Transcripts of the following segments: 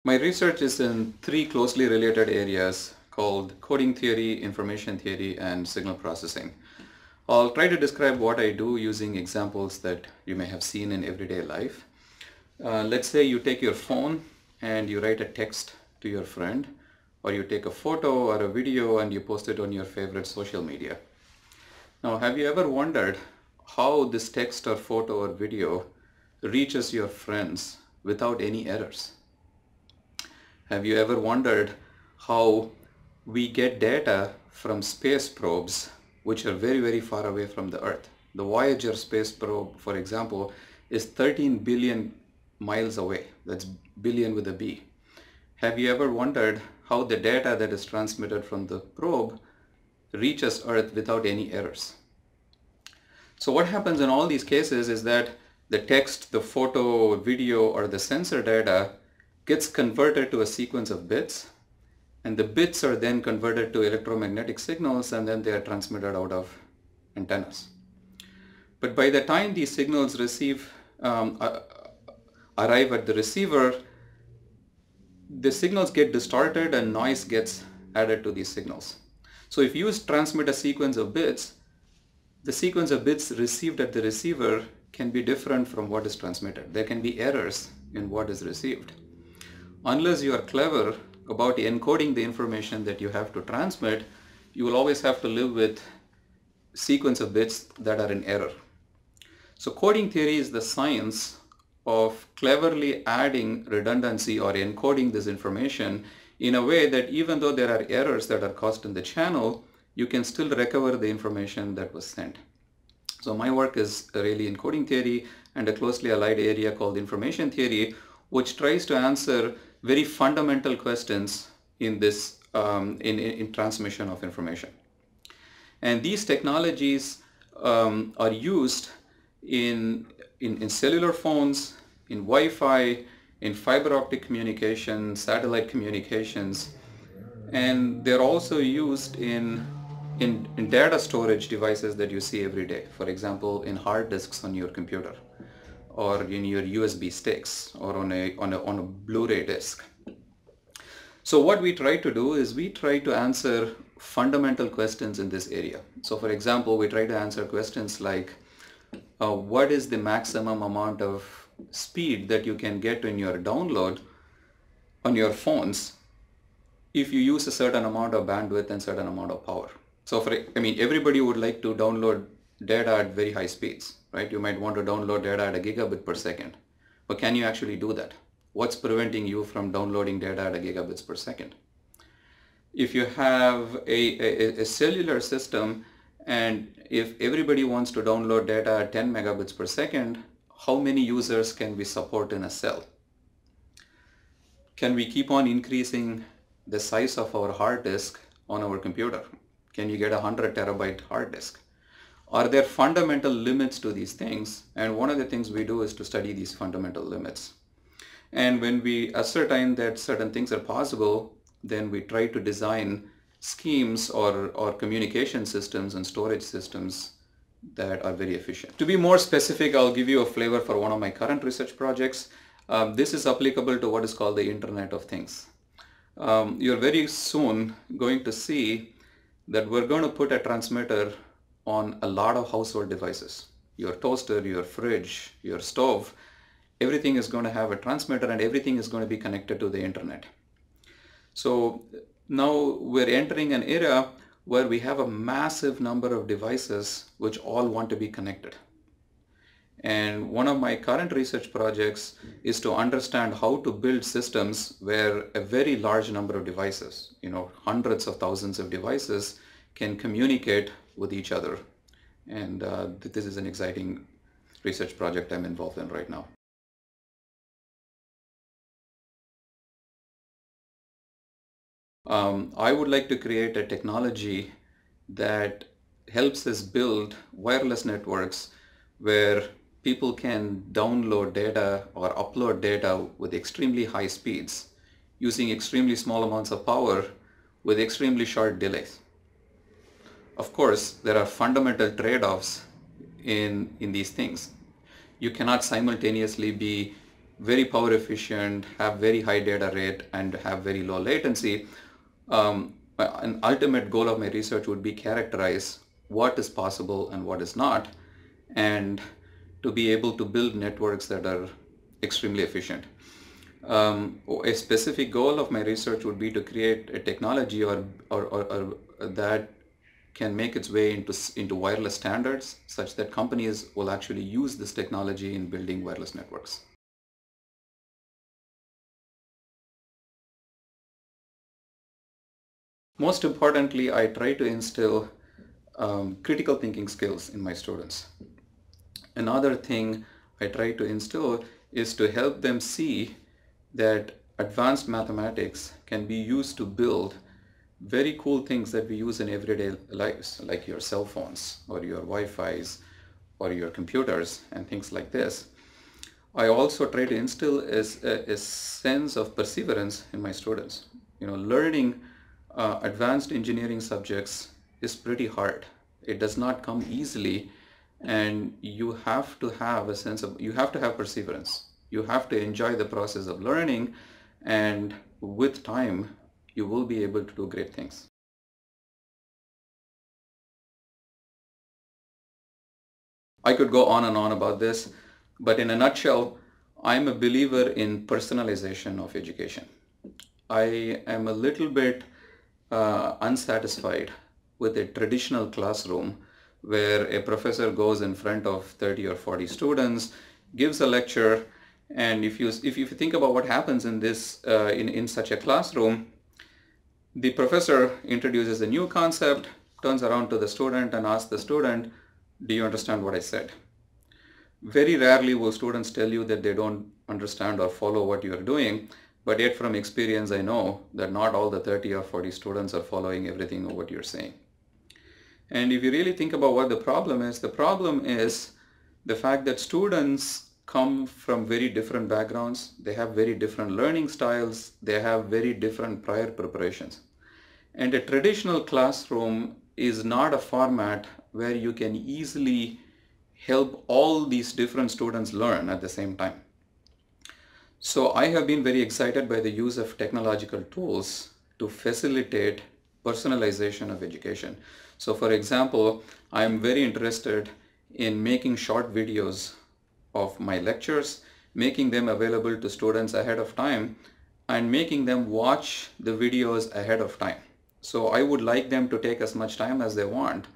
My research is in three closely related areas called coding theory, information theory, and signal processing. I'll try to describe what I do using examples that you may have seen in everyday life. Let's say you take your phone and you write a text to your friend, or you take a photo or a video and you post it on your favorite social media. Now, have you ever wondered how this text or photo or video reaches your friends without any errors? Have you ever wondered how we get data from space probes which are very, very far away from the Earth? The Voyager space probe, for example, is 13 billion miles away. That's billion with a B. Have you ever wondered how the data that is transmitted from the probe reaches Earth without any errors? So what happens in all these cases is that the text, the photo, video, or the sensor data gets converted to a sequence of bits, and the bits are then converted to electromagnetic signals, and then they are transmitted out of antennas. But by the time these signals arrive at the receiver, the signals get distorted and noise gets added to these signals. So if you transmit a sequence of bits, the sequence of bits received at the receiver can be different from what is transmitted. There can be errors in what is received. Unless you are clever about encoding the information that you have to transmit, you will always have to live with sequence of bits that are in error. So coding theory is the science of cleverly adding redundancy or encoding this information in a way that even though there are errors that are caused in the channel, you can still recover the information that was sent. So my work is really in coding theory and a closely allied area called information theory, which tries to answer very fundamental questions in this in transmission of information. And these technologies are used in cellular phones, in Wi-Fi, in fiber optic communication, satellite communications, and they're also used in data storage devices that you see every day. For example, in hard disks on your computer, or in your USB sticks, or on a Blu-ray disc. So what we try to do is we try to answer fundamental questions in this area. So for example, we try to answer questions like what is the maximum amount of speed that you can get in your download on your phones if you use a certain amount of bandwidth and certain amount of power. So everybody would like to download data at very high speeds, right? You might want to download data at a gigabit per second, but can you actually do that? What's preventing you from downloading data at a gigabits per second? If you have a cellular system, and if everybody wants to download data at 10 megabits per second, how many users can we support in a cell? Can we keep on increasing the size of our hard disk on our computer? Can you get a 100 terabyte hard disk? Are there fundamental limits to these things? And one of the things we do is to study these fundamental limits. And when we ascertain that certain things are possible, then we try to design schemes or communication systems and storage systems that are very efficient. To be more specific, I'll give you a flavor for one of my current research projects. This is applicable to what is called the Internet of Things. You're very soon going to see that we're going to put a transmitter on a lot of household devices. Your toaster, your fridge, your stove, everything is going to have a transmitter, and everything is going to be connected to the internet. So now we're entering an era where we have a massive number of devices which all want to be connected. And one of my current research projects is to understand how to build systems where a very large number of devices, hundreds of thousands of devices, can communicate with each other. And this is an exciting research project I'm involved in right now. I would like to create a technology that helps us build wireless networks where people can download data or upload data with extremely high speeds using extremely small amounts of power with extremely short delays. Of course, there are fundamental trade-offs in these things. You cannot simultaneously be very power efficient, have very high data rate, and have very low latency. An ultimate goal of my research would be characterize what is possible and what is not, and to be able to build networks that are extremely efficient. A specific goal of my research would be to create a technology or that can make its way into wireless standards such that companies will actually use this technology in building wireless networks. Most importantly, I try to instill critical thinking skills in my students. Another thing I try to instill is to help them see that advanced mathematics can be used to build very cool things that we use in everyday lives, like your cell phones or your Wi-Fi's or your computers and things like this. I also try to instill a sense of perseverance in my students. Learning advanced engineering subjects is pretty hard. It does not come easily, and you have to have perseverance. You have to enjoy the process of learning, and with time, you will be able to do great things. I could go on and on about this, but in a nutshell, I'm a believer in personalization of education. I am a little bit unsatisfied with a traditional classroom where a professor goes in front of 30 or 40 students, gives a lecture, and if you think about what happens in this in such a classroom, the professor introduces a new concept, turns around to the student and asks the student, "Do you understand what I said?" Very rarely will students tell you that they don't understand or follow what you are doing, but yet from experience I know that not all the 30 or 40 students are following everything of what you're saying. And if you really think about what the problem is the fact that students come from very different backgrounds, they have very different learning styles, they have very different prior preparations. And a traditional classroom is not a format where you can easily help all these different students learn at the same time. So I have been very excited by the use of technological tools to facilitate personalization of education. So for example, I am very interested in making short videos of my lectures, making them available to students ahead of time, and making them watch the videos ahead of time. So I would like them to take as much time as they want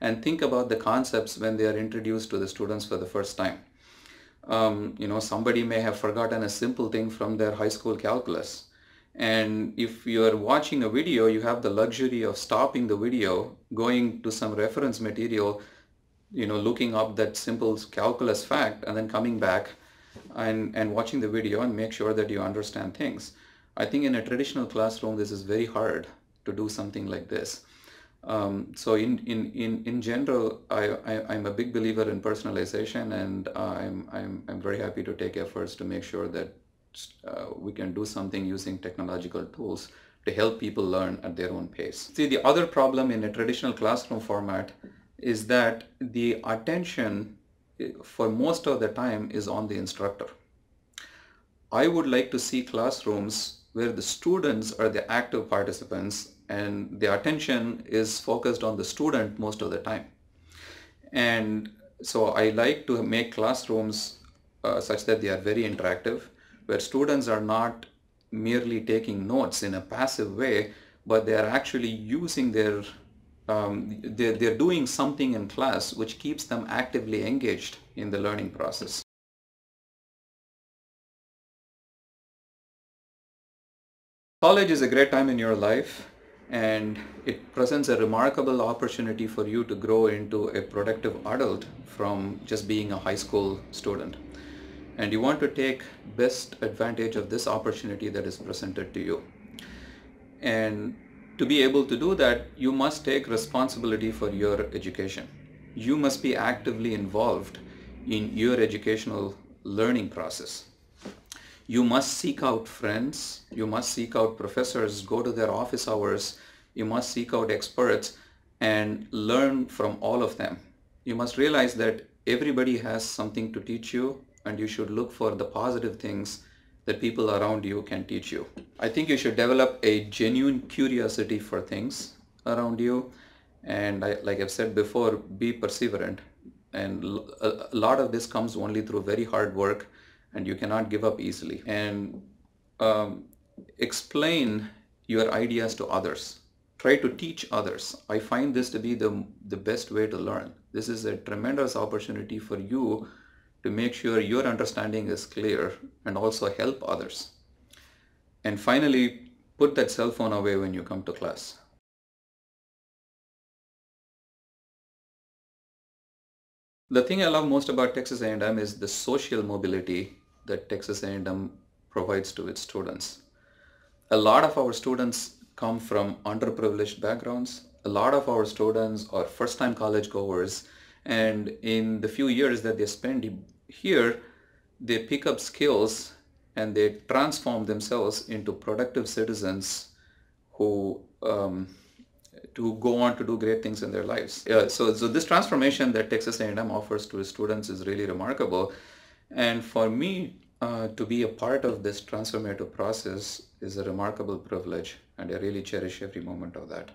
and think about the concepts when they are introduced to the students for the first time. Somebody may have forgotten a simple thing from their high school calculus. And if you're watching a video, you have the luxury of stopping the video, going to some reference material, looking up that simple calculus fact, and then coming back and watching the video and make sure that you understand things. I think in a traditional classroom, this is very hard to do something like this. So in general, I'm a big believer in personalization, and I'm very happy to take efforts to make sure that we can do something using technological tools to help people learn at their own pace. See, the other problem in a traditional classroom format is that the attention for most of the time is on the instructor. I would like to see classrooms where the students are the active participants and the attention is focused on the student most of the time. And so I like to make classrooms such that they are very interactive, where students are not merely taking notes in a passive way, but they are actually using they're doing something in class which keeps them actively engaged in the learning process. College is a great time in your life, and it presents a remarkable opportunity for you to grow into a productive adult from just being a high school student. And you want to take best advantage of this opportunity that is presented to you. And to be able to do that, you must take responsibility for your education. You must be actively involved in your educational learning process. You must seek out friends, you must seek out professors, go to their office hours, you must seek out experts and learn from all of them. You must realize that everybody has something to teach you, and you should look for the positive things that people around you can teach you. I think you should develop a genuine curiosity for things around you, and like I've said before, be perseverant. And a lot of this comes only through very hard work, and you cannot give up easily. And explain your ideas to others. Try to teach others. I find this to be the best way to learn. This is a tremendous opportunity for you to make sure your understanding is clear and also help others. And finally, put that cell phone away when you come to class. The thing I love most about Texas A&M is the social mobility that Texas A&M provides to its students. A lot of our students come from underprivileged backgrounds. A lot of our students are first-time college goers, and in the few years that they spend here, they pick up skills and they transform themselves into productive citizens who to go on to do great things in their lives. So this transformation that Texas A&M offers to its students is really remarkable. And for me, to be a part of this transformative process is a remarkable privilege, and I really cherish every moment of that.